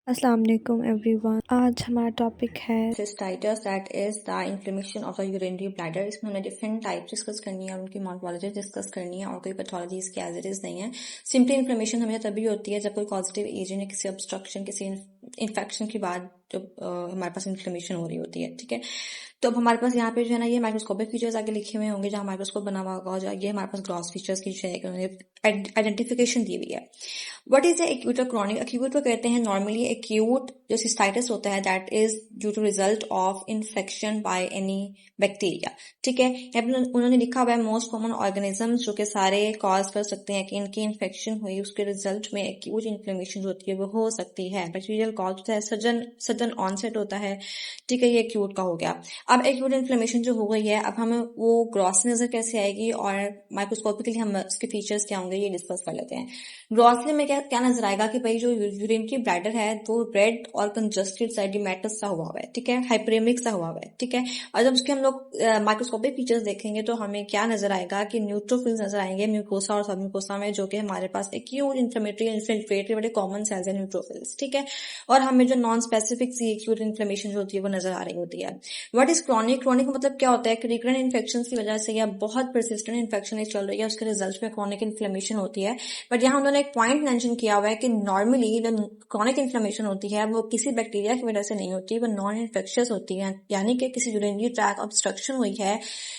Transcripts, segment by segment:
अस्सलाम वालेकुम एवरीवन। आज हमारा टॉपिक है cystitis, that is the inflammation of the urinary bladder। इसमें हमने डिफरेंट टाइप डिस्कस करनी है और उनकी मॉर्फोलॉजी डिस्कस करनी है और कोई पैथोलॉजी इसकी एज इट इज नहीं है। सिंपली इन्फ्लेमेशन हमें तभी होती है जब कोई पॉजिटिव एजेंट या किसी ऑब्स्ट्रक्शन किसी इन्फेक्शन के बाद जब हमारे पास इन्फ्लेमेशन हो रही होती है। ठीक है, तो अब हमारे पास यहाँ पे जो है ना ये माइक्रोस्कोपिक फीचर्स आगे लिखे हुए होंगे जहाँ माइक्रोस्कोप बना हुआ होगा, ये हमारे पास ग्रॉस फीचर्स की जो है आइडेंटिफिकेशन दी हुई है। व्हाट इज एक्यूट और क्रॉनिक? एक्यूट को कहते हैं नॉर्मली एक्यूट जो सिस्टाइटिस होता है that is due to result of infection by any bacteria. ठीक है, यहाँ पे उन्होंने लिखा हुआ है मोस्ट कॉमन ऑर्गेनिजम्स जो कि सारे कॉज कर सकते हैं कि इनकी इन्फेक्शन हुई उसके रिजल्ट में एक्यूट इन्फ्लेमेशन जो होती है वो हो सकती है। बैक्टीरियल कॉज होता है, सडन ऑनसेट होता है। ठीक है, ये एक्यूट का हो गया। अब एक्यूट इन्फ्लेमेशन जो हो गई है, अब हमें वो ग्रॉस नजर कैसे आएगी और माइक्रोस्कोपिकली हम उसके फीचर्स क्या होंगे ये डिस्कस कर लेते हैं। ग्रॉसली में क्या नजर आएगा कि भाई जो यूरिन की ब्लैडर है वो रेड और कंजस्टेड सा एडिमेटस सा हुआ हुआ है। ठीक है, हाइपरेमिक सा हुआ हुआ है। ठीक है, और जब उसके हम लोग माइक्रोस्कोपिक फीचर्स देखेंगे तो हमें क्या नजर आएगा कि न्यूट्रोफिल्स नजर आएंगे म्यूकोसा और सब म्यूकोसा में, जो कि हमारे पास एक्यूट इन्फ्लेमेटरी इन्फिल्ट्रेटरी बड़े कॉमन सेल्स है न्यूट्रोफिल्स। ठीक है, और हमें जो नॉन स्पेसिफिक सी एक्यूट इन्फ्लेमेशन जो होती है वो नजर आ रही होती है। What is chronic? क्रॉनिक मतलब क्या होता है कि रिकरेंट इन्फेक्शन की वजह से या बहुत परसिस्टेंट इन्फेक्शन चल रही है उसके रिजल्ट में क्रॉनिक इन्फ्लेमेशन होती है। बट यहाँ उन्होंने एक पॉइंट मेंशन किया हुआ है कि नॉर्मली जो क्रॉनिक इन्फ्लेमेशन होती है वो किसी बैक्टीरिया की वजह से नहीं होती, वो नॉन इन्फेक्शियस होती है। यानी कि किसी यूरिनरी ट्रैक ऑब्स्ट्रक्शन हुई है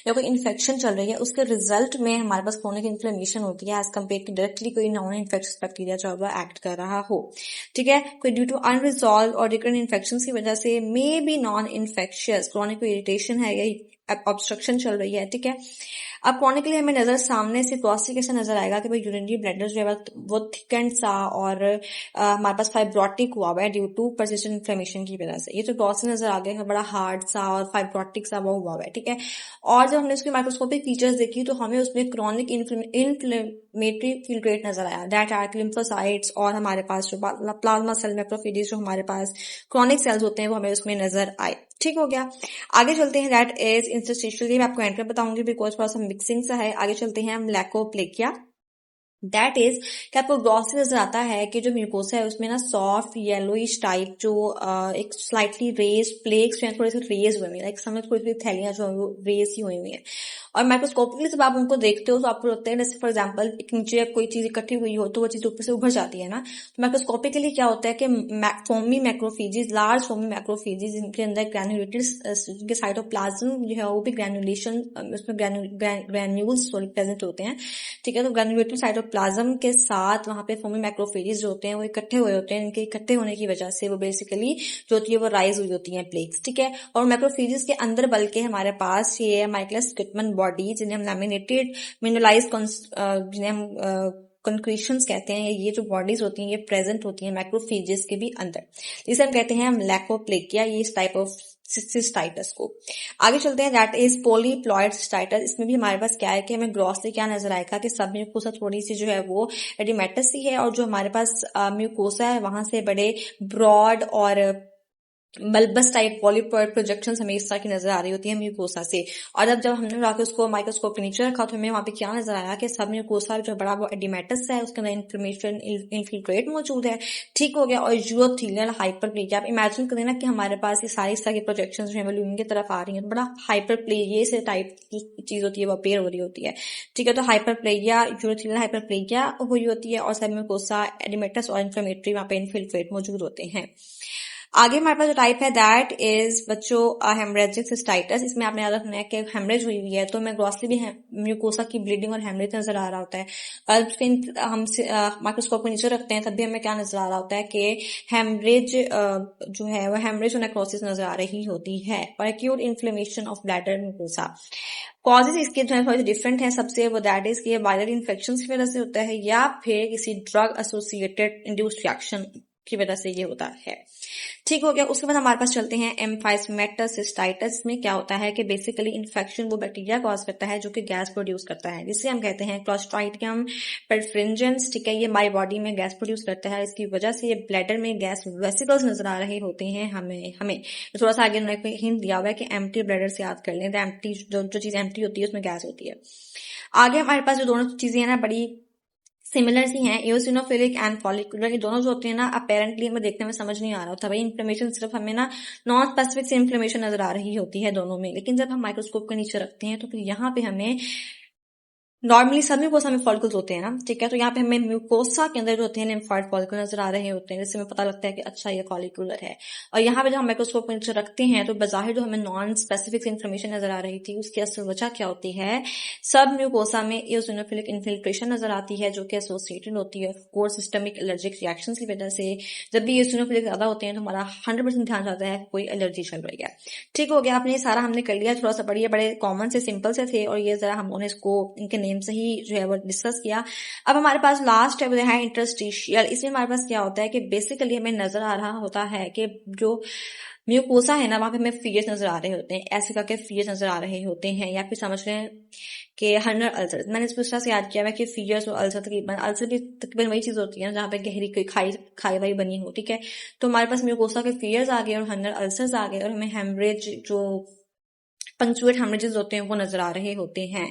या कोई इन्फेक्शन चल रही है उसके रिजल्ट में हमारे पास क्रॉनिक इन्फ्लेमेशन होती है एज कम्पेयर टू डायरेक्टली कोई नॉन इन्फेक्शियस बैक्टीरिया जो है एक्ट कर रहा हो। ठीक है, कोई ड्यू टू अनरिजॉल्व और रिकरेंट इन्फेक्शन की वजह से may be non infectious chronic irritation है या ऑब्स्ट्रक्शन चल रही है। ठीक है, अब क्रॉनिकली हमें नजर सामने से ग्रॉसली कैसे नजर आएगा कि भाई यूरिनरी ब्लैडर जो है वो थिकन सा और हमारे पास फाइब्रोटिक हुआ हुआ है ड्यू टू परसिस्टेंट इन्फ्लेमेशन की वजह से। ये तो ग्रॉसली नजर आ गया है, बड़ा हार्ड सा और फाइब्रोटिक सा वो हुआ हुआ है। ठीक है, और जब हमने उसकी माइक्रोस्कोपिक फीचर्स देखी तो हमें उसमें क्रॉनिक इन्फ्लेमेटरी फिल्ट्रेट नजर आया दैट आर लिम्फोसाइट्स, और हमारे पास जो प्लाज्मा सेल मैक्रोफेजेस जो हमारे पास क्रॉनिक सेल्स होते हैं वो हमें उसमें नजर आए। ठीक हो गया, आगे चलते हैं। दैट इज इंटरस्टिशियल, मैं आपको एंड कर बताऊंगी बिकॉज थोड़ा सा मिक्सिंग सा है। आगे चलते हैं हम लैकोप्लेकिया। दैट इज कि आपको ग्रॉस नजर आता है कि जो म्यूकोसा है उसमें ना सॉफ्ट येलोइश टाइप जो एक स्लाइटली रेज प्लेक्स जो थोड़े से रेज हुए हैं, लाइक समझ थोड़ी थोड़ी थैलियां जो रेज ही हुई हुई है। और माइक्रोस्कोपिकली जब आप उनको देखते हो तो आपको लगता है जैसे फॉर एग्जांपल नीचे कोई चीज इकट्ठी हुई हो तो वो चीज ऊपर से उभर जाती है ना। तो माइक्रोस्कोपिकली क्या होता है कि foamy macrophages, large foamy macrophages जिनके अंदर ग्रैन्युलेटेड साइटोप्लाज्म जो है वो भी ग्रैन्युलेशन उसमें ग्रैन्यूल्स प्रेजेंट होते हैं। ठीक है, तो ग्रैन्युलेटेड साइटोप्लाज्म के साथ वहां पे फोमी मैक्रोफेजेस जो होते हैं वो इकट्ठे हुए होते हैं। इनके इकट्ठे होने की वजह से वो बेसिकली जो होती है वो राइज हुई होती है प्लेक्स। ठीक है, और मैक्रोफेजेस के अंदर बल्कि हमारे पास ये माइकलस किटमन बॉडी जिन्हें हम लैमिनेटेड मिनरलाइज जिन्हें हम कंक्रीशंस कहते हैं, ये जो बॉडीज होती हैं ये प्रेजेंट होती हैं मैक्रोफेजेस के भी अंदर, जिसे हम कहते हैं हम लैकोप्लेकिया, ये इस टाइप ऑफ सिस्टाइटिस को। आगे चलते हैं। That is polyploid cystitis. इसमें भी हमारे पास क्या है कि हमें ग्रॉसली क्या नजर आएगा कि सब म्यूकोसा थोड़ी सी जो है वो एडिमेटस सी है और जो हमारे पास म्यूकोसा है वहां से बड़े ब्रॉड और बल्बस टाइप पॉलीप्लॉइड प्रोजेक्शन हमें इस तरह की नजर आ रही होती है म्यूकोसा से। और अब जब हमने जाके उसको माइक्रोस्कोप के नीचे रखा तो हमें वहां पे क्या नजर आया कि सब म्यूकोसा जो बड़ा वो एडिमेटस है, उसके अंदर इन्फ्लेमेशन इन्फिल्ट्रेट मौजूद है। ठीक हो गया, और यूरोथेलियल हाइपरप्लेजिया। आप इमेजिन करें ना कि हमारे पास ये सारी इस तरह की प्रोजेक्शन जो है वो ल्यूमिन की तरफ आ रही है, तो बड़ा हाइपरप्लेजिया से टाइप की चीज होती है वो अपेयर हो रही होती है। ठीक है, तो हाइपरप्लेजिया, यूरोथेलियल हाइपरप्लेजिया हुई होती है और सब म्यूकोसा एडिमेटस और इन्फ्लेमेटरी वहां पे इन्फिल्ट्रेट मौजूद होते हैं। आगे हमारे पास जो टाइप है दैट इज बच्चों हेमरेजिक सिस्टाइटिस। इसमें आपने याद रखना है कि हेमरेज हुई हुई है तो हमें ग्रॉसली भी म्यूकोसा की ब्लीडिंग और हेमरेज नजर आ रहा होता है। और हम माइक्रोस्कोप को नीचे रखते हैं तब भी हमें क्या नजर आ रहा होता है कि हेमरेज जो है वो हेमरेज और नेक्रोसिस नजर आ रही होती है। और acute inflammation of bladder mucosa. Causes इसके जो है थोड़े डिफरेंट है सबसे, वो दैट इज कि वायरल इन्फेक्शन की वजह से होता है या फिर किसी ड्रग एसोसिएटेड इंड्यूस्ड रिएक्शन की वजह से ये होता है। ठीक हो गया, उसके बाद हमारे पास चलते हैं एम्फाइसमेटस सिस्टाइटिस में क्या होता है कि बेसिकली इन्फेक्शन वो बैक्टीरिया कॉज करता है जो कि गैस प्रोड्यूस करता है, जिसे हम कहते हैं क्लोस्ट्राइडियम परफ्रिंजेंस। ठीक है, ये हमारी बॉडी में गैस प्रोड्यूस करता है, इसकी वजह से ये ब्लैडर में गैस वेसिकल्स नजर आ रहे होते हैं हमें तो थोड़ा सा आगे उन्होंने हिंट दिया हुआ है कि एम्प्टी ब्लैडर से याद कर लें, जो चीज एम्प्टी होती है उसमें गैस होती है। आगे हमारे पास जो दोनों चीजें हैं ना बड़ी सिमिलर सी हैं, एओसिनोफिलिक एंड फॉलिकुलर, ये दोनों जो होते हैं ना, अपेरेंटली हमें देखने में समझ नहीं आ रहा होता भाई इन्फ्लेमेशन सिर्फ हमें ना नॉन स्पेसिफिक से इन्फ्लेमेशन नजर आ रही होती है दोनों में, लेकिन जब हम माइक्रोस्कोप के नीचे रखते हैं तो फिर यहाँ पे हमें नॉर्मली सब म्यूकोसा में फॉलिकल्स होते हैं ना, ठीक है, तो यहाँ पे हमें म्यूकोसा के अंदर जो होते हैं लिम्फोइड फॉलिकल नजर आ रहे होते हैं, जिससे हमें पता लगता है कि अच्छा ये फॉलिकुलर है। और यहाँ पे जब हम माइक्रोस्कोप के नीचे रखते हैं तो बजाहिर जो हमें नॉन स्पेसिफिक इन्फॉर्मेशन नजर आ रही थी, उसकी असल वजह क्या होती है, सब म्यूकोसा में एओसिनोफिलिक इन्फिल्ट्रेशन नजर आती है, जो कि एसोसिएटेड होती है कोर सिस्टमिक एलर्जिक रिएक्शन की वजह से। जब भी एओसिनोफिलिक ज्यादा होते हैं तो हमारा 100% ध्यान जाता है कोई एलर्जी चल रही है। ठीक हो गया, आपने ये सारा हमने कर लिया, थोड़ा सा बढ़िया, बड़े कॉमन से सिंपल से थे, और ये जरा हमने इसको इनके नेम से ही जो है वो डिस्कस किया। अब हमारे पास लास्ट है इंटरस्टिशियल। इसमें हमारे पास क्या होता है कि बेसिकली हमें नजर आ रहा होता है कि जो म्यूकोसा है ना, वहां पे हमें फीयर्स नजर आ रहे होते हैं, ऐसे करके फीयर्स नजर आ रहे होते हैं, या फिर समझ लें कि हर्नर अल्सर। मैंने इसको इस तरह से याद किया है कि फीयर्स और अल्सर अल्सर भी तकरीबन वही चीज होती है जहाँ पे गहरी कोई खाई वाई बनी हो, ठीक है। तो हमारे पास म्यूकोसा के फीयर्स आ गए और हर्नर अल्सर्स आ गए, और हमें हेमरेज जो पंक्चुएट हेमरेजेस होते हैं वो नजर आ रहे होते हैं।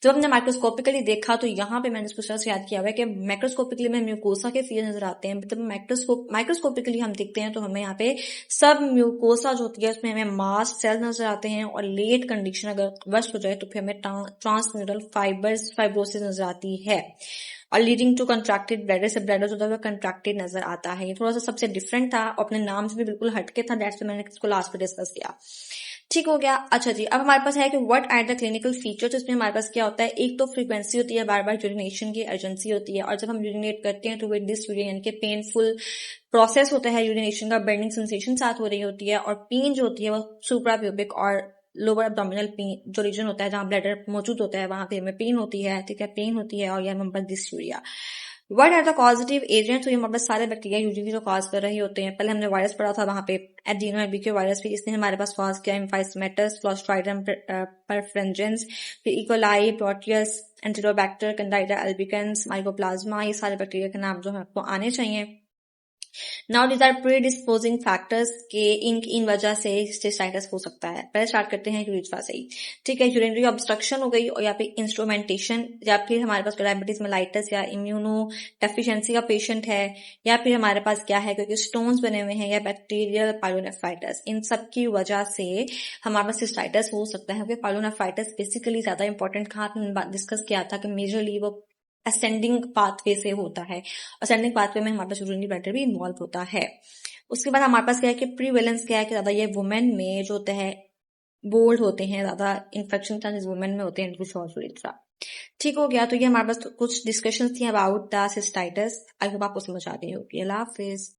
जब हमने माइक्रोस्कोपिकली देखा तो यहाँ पे मैंने इसको से याद किया हुआ है कि मैक्रोस्कोपिकली में म्यूकोसा के फीचर नजर आते हैं, जब माइक्रोस्कोपिकली हम देखते हैं तो हमें यहाँ पे सब म्यूकोसा जो होती है उसमें हमें मास सेल नजर आते हैं, और लेट कंडीशन अगर वर्स्ट हो जाए तो फिर हमें ट्रांसम्यूरल फाइब्रोसिस नजर आती है, और लीडिंग टू कंट्रैक्टेड ब्लैडर, से ब्लैडर जो होता है कंट्रैक्टेड नजर आता है। ये थोड़ा सा सबसे डिफरेंट था, अपने नाम से भी बिल्कुल हटके था, दैट्स मैंने इसको लास्ट में डिस्कस किया। ठीक हो गया। अच्छा जी, अब हमारे पास है कि what are the clinical features. इसमें हमारे पास क्या होता है, एक तो फ्रीक्वेंसी होती है, बार बार यूरिनेशन की अर्जेंसी होती है, और जब हम यूरिनेट करते हैं तो विद दिस यूरिन यानी कि पेनफुल प्रोसेस होता है यूरिनेशन का, बर्निंग सेंसेशन साथ हो रही होती है, और पेन जो होती है वो सुप्राप्यूबिक और लोअर एब्डोमिनल पेन जो रीजन होता है जहां ब्लैडर मौजूद होता है वहां पे हमें पेन होती है, ठीक है, पेन होती है, और यह number dysuria. What are the causative agents, तो ये हमारे पास सारे बैक्टीरिया यूजुअली जो कॉज कर रहे होते हैं। पहले हमने वायरस पढ़ा था वहां पे एडिनो एबीक्यू वायरस भी, इसने हमारे पास कॉज किया एम्फाइसमेटस, क्लोस्ट्राइडियम परफ्रेंजेंस, फिर E coli, Proteus, Enterobacter, Candida albicans, Mycoplasma, ये सारे बैक्टीरिया के नाम जो है आपको आने चाहिए। Now these are predisposing factors के इन वजह से सिस्टाइटिस हो सकता है। पहले स्टार्ट करते हैं यूरिथ्रा से ही, ठीक है। यूरिनरी ऑब्स्ट्रक्शन हो गई, और या फिर इंस्ट्रूमेंटेशन, या फिर हमारे पास डायबिटीज मेलाइटिस या इम्यूनो डेफिशिएंसी का पेशेंट है, या फिर हमारे पास क्या है क्योंकि स्टोन्स बने हुए हैं, या बैक्टीरियल पाइलोनेफ्राइटिस, इन सब की वजह से हमारे पास सिस्टाइटिस हो सकता है। क्योंकि पाइलोनेफ्राइटिस बेसिकली ज्यादा इंपॉर्टेंट कहा डिस्कस किया था कि मेजरली वो असेंडिंग पाथवे से होता है, असेंडिंग पाथवे में हमारे पास यूरिनरी ब्लैडर भी इन्वॉल्व होता है। उसके बाद हमारे पास क्या है कि प्रीवेलेंस क्या है कि ज्यादा ये वुमेन में जो होता है बोल्ड होते हैं, ज्यादा इन्फेक्शन चांसेस वुमेन में होते हैं कुछ और यूरिथ्रा। ठीक हो गया, तो ये हमारे पास कुछ डिस्कशन थी about the cystitis. I hope आपको समझ आ गई होगी। अल्लाह हाफिज।